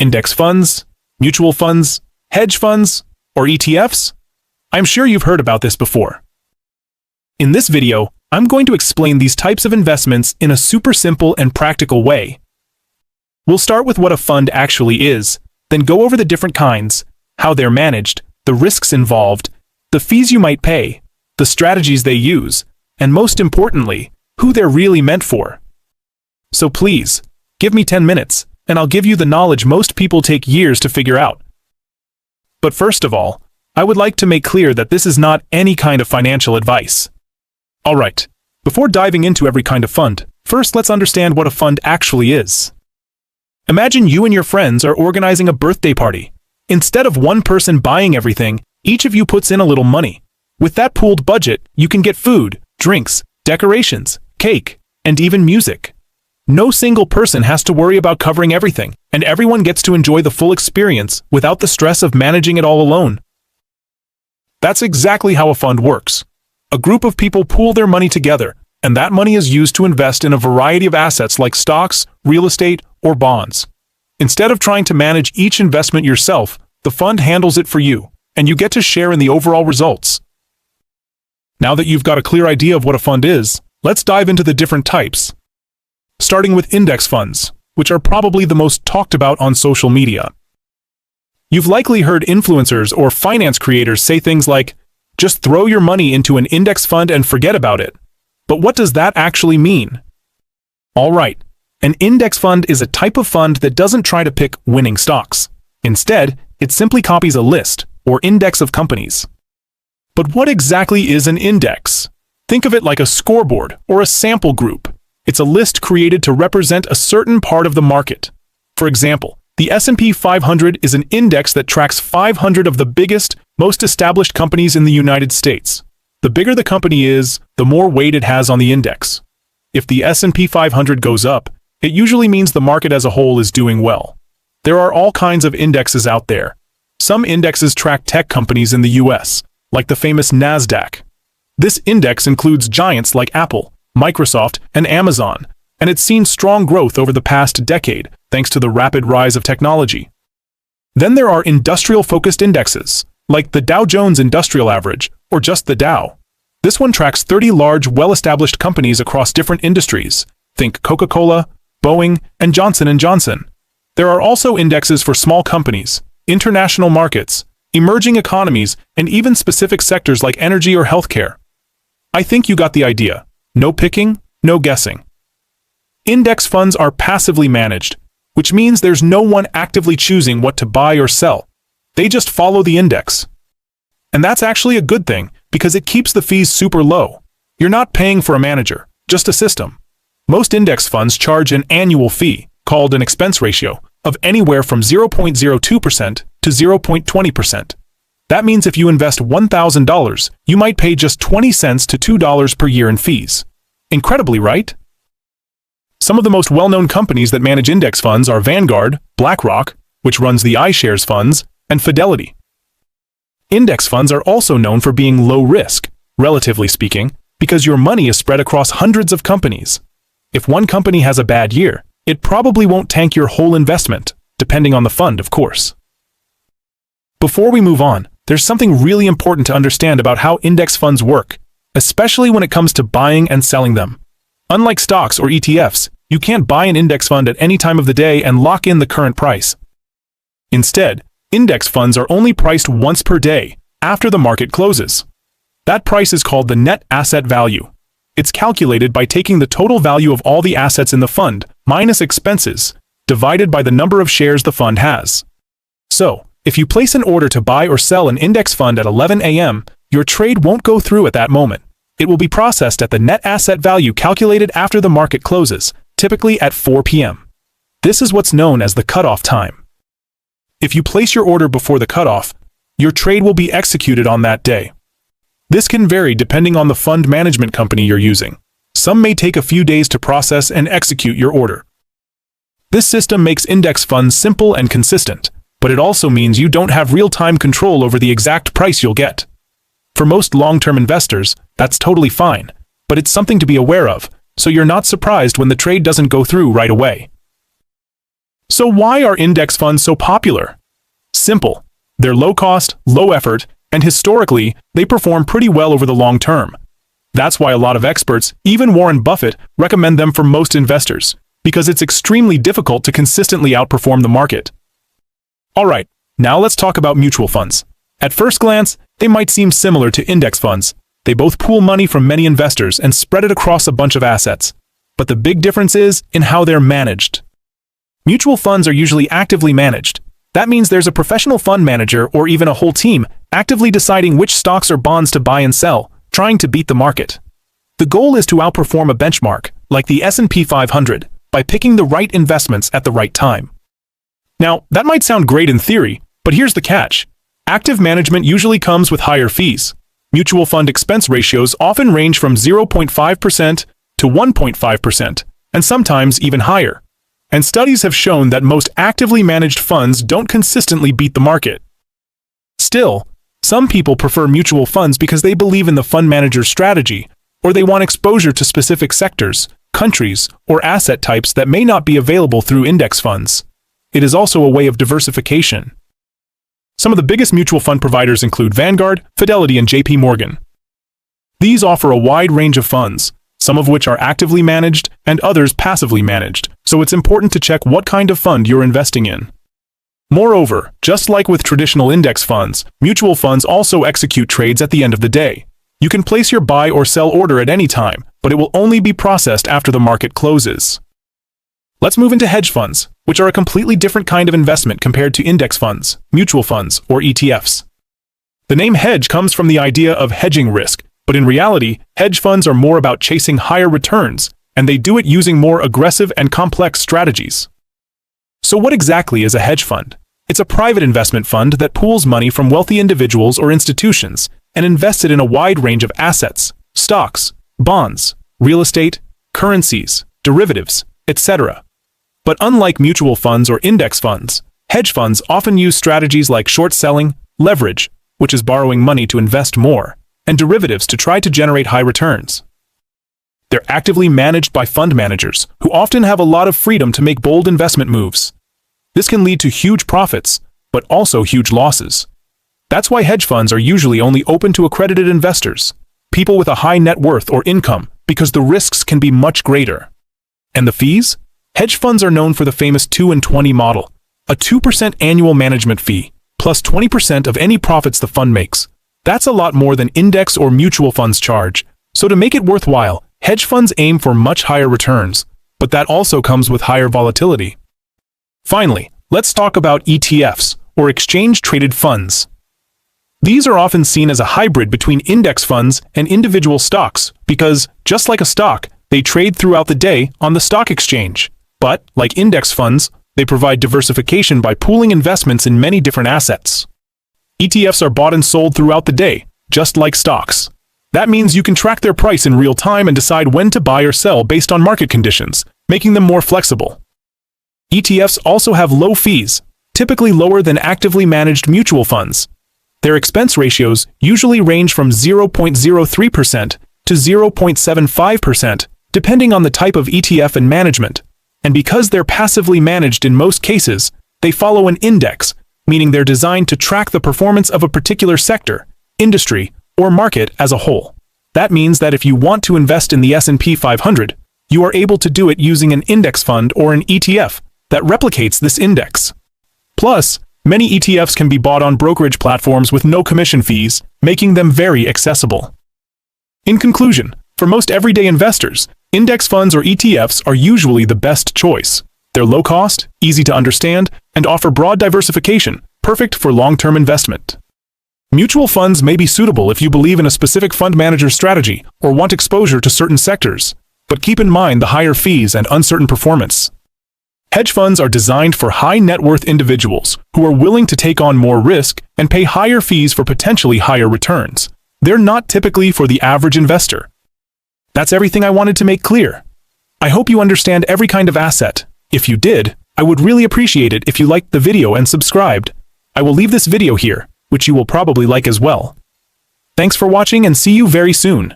Index funds, mutual funds, hedge funds, or ETFs? I'm sure you've heard about this before. In this video, I'm going to explain these types of investments in a super simple and practical way. We'll start with what a fund actually is, then go over the different kinds, how they're managed, the risks involved, the fees you might pay, the strategies they use, and most importantly, who they're really meant for. So please, give me 10 minutes, and I'll give you the knowledge most people take years to figure out. But first of all, I would like to make clear that this is not any kind of financial advice. Alright, before diving into every kind of fund, first let's understand what a fund actually is. Imagine you and your friends are organizing a birthday party. Instead of one person buying everything, each of you puts in a little money. With that pooled budget, you can get food, drinks, decorations, cake, and even music. No single person has to worry about covering everything, and everyone gets to enjoy the full experience without the stress of managing it all alone. That's exactly how a fund works. A group of people pool their money together, and that money is used to invest in a variety of assets like stocks, real estate, or bonds. Instead of trying to manage each investment yourself, the fund handles it for you, and you get to share in the overall results. Now that you've got a clear idea of what a fund is, let's dive into the different types. Starting with index funds, which are probably the most talked about on social media. You've likely heard influencers or finance creators say things like, "Just throw your money into an index fund and forget about it." But what does that actually mean? Alright, an index fund is a type of fund that doesn't try to pick winning stocks. Instead, it simply copies a list, or index of companies. But what exactly is an index? Think of it like a scoreboard or a sample group. It's a list created to represent a certain part of the market. For example, the S&P 500 is an index that tracks 500 of the biggest, most established companies in the United States. The bigger the company is, the more weight it has on the index. If the S&P 500 goes up, it usually means the market as a whole is doing well. There are all kinds of indexes out there. Some indexes track tech companies in the US, like the famous NASDAQ. This index includes giants like Apple, Microsoft, and Amazon, and it's seen strong growth over the past decade thanks to the rapid rise of technology. Then there are industrial-focused indexes, like the Dow Jones Industrial Average, or just the Dow. This one tracks 30 large, well-established companies across different industries. Think Coca-Cola, Boeing, and Johnson & Johnson. There are also indexes for small companies, international markets, emerging economies, and even specific sectors like energy or healthcare. I think you got the idea. No picking, no guessing. Index funds are passively managed, which means there's no one actively choosing what to buy or sell. They just follow the index. And that's actually a good thing, because it keeps the fees super low. You're not paying for a manager, just a system. Most index funds charge an annual fee, called an expense ratio, of anywhere from 0.02% to 0.20%. That means if you invest $1,000, you might pay just 20 cents to $2 per year in fees. Incredibly, right? Some of the most well-known companies that manage index funds are Vanguard, BlackRock, which runs the iShares funds, and Fidelity. Index funds are also known for being low risk, relatively speaking, because your money is spread across hundreds of companies. If one company has a bad year, it probably won't tank your whole investment, depending on the fund, of course. Before we move on, there's something really important to understand about how index funds work, especially when it comes to buying and selling them. Unlike stocks or ETFs, you can't buy an index fund at any time of the day and lock in the current price. Instead, index funds are only priced once per day, after the market closes. That price is called the net asset value. It's calculated by taking the total value of all the assets in the fund, minus expenses, divided by the number of shares the fund has. So, if you place an order to buy or sell an index fund at 11 a.m., your trade won't go through at that moment. It will be processed at the net asset value calculated after the market closes, typically at 4 p.m. This is what's known as the cutoff time. If you place your order before the cutoff, your trade will be executed on that day. This can vary depending on the fund management company you're using. Some may take a few days to process and execute your order. This system makes index funds simple and consistent, but it also means you don't have real-time control over the exact price you'll get. For most long-term investors, that's totally fine, but it's something to be aware of, so you're not surprised when the trade doesn't go through right away. So why are index funds so popular? Simple. They're low cost, low effort, and historically, they perform pretty well over the long term. That's why a lot of experts, even Warren Buffett, recommend them for most investors, because it's extremely difficult to consistently outperform the market. Alright, now let's talk about mutual funds. At first glance, they might seem similar to index funds. They both pool money from many investors and spread it across a bunch of assets. But the big difference is in how they're managed. Mutual funds are usually actively managed. That means there's a professional fund manager or even a whole team actively deciding which stocks or bonds to buy and sell, trying to beat the market. The goal is to outperform a benchmark, like the S&P 500, by picking the right investments at the right time. Now, that might sound great in theory, but here's the catch. Active management usually comes with higher fees. Mutual fund expense ratios often range from 0.5% to 1.5%, and sometimes even higher. And studies have shown that most actively managed funds don't consistently beat the market. Still, some people prefer mutual funds because they believe in the fund manager's strategy, or they want exposure to specific sectors, countries, or asset types that may not be available through index funds. It is also a way of diversification. Some of the biggest mutual fund providers include Vanguard, Fidelity, and JP Morgan. These offer a wide range of funds, some of which are actively managed and others passively managed, so it's important to check what kind of fund you're investing in. Moreover, just like with traditional index funds, mutual funds also execute trades at the end of the day. You can place your buy or sell order at any time, but it will only be processed after the market closes. Let's move into hedge funds, which are a completely different kind of investment compared to index funds, mutual funds, or ETFs. The name hedge comes from the idea of hedging risk, but in reality, hedge funds are more about chasing higher returns, and they do it using more aggressive and complex strategies. So what exactly is a hedge fund? It's a private investment fund that pools money from wealthy individuals or institutions and invests it in a wide range of assets, stocks, bonds, real estate, currencies, derivatives, etc. But unlike mutual funds or index funds, hedge funds often use strategies like short selling, leverage, which is borrowing money to invest more, and derivatives to try to generate high returns. They're actively managed by fund managers, who often have a lot of freedom to make bold investment moves. This can lead to huge profits, but also huge losses. That's why hedge funds are usually only open to accredited investors, people with a high net worth or income, because the risks can be much greater. And the fees? Hedge funds are known for the famous 2 and 20 model, a 2% annual management fee, plus 20% of any profits the fund makes. That's a lot more than index or mutual funds charge, so to make it worthwhile, hedge funds aim for much higher returns, but that also comes with higher volatility. Finally, let's talk about ETFs, or exchange-traded funds. These are often seen as a hybrid between index funds and individual stocks because, just like a stock, they trade throughout the day on the stock exchange. But, like index funds, they provide diversification by pooling investments in many different assets. ETFs are bought and sold throughout the day, just like stocks. That means you can track their price in real time and decide when to buy or sell based on market conditions, making them more flexible. ETFs also have low fees, typically lower than actively managed mutual funds. Their expense ratios usually range from 0.03% to 0.75%, depending on the type of ETF and management. And because they're passively managed in most cases, they follow an index, meaning they're designed to track the performance of a particular sector, industry, or market as a whole. That means that if you want to invest in the S&P 500, you are able to do it using an index fund or an ETF that replicates this index. Plus, many ETFs can be bought on brokerage platforms with no commission fees, making them very accessible. In conclusion, for most everyday investors, index funds or ETFs are usually the best choice. They're low cost, easy to understand, and offer broad diversification, perfect for long-term investment. Mutual funds may be suitable if you believe in a specific fund manager strategy or want exposure to certain sectors, but keep in mind the higher fees and uncertain performance. Hedge funds are designed for high net worth individuals who are willing to take on more risk and pay higher fees for potentially higher returns. They're not typically for the average investor. That's everything I wanted to make clear. I hope you understand every kind of asset. If you did, I would really appreciate it if you liked the video and subscribed. I will leave this video here, which you will probably like as well. Thanks for watching and see you very soon.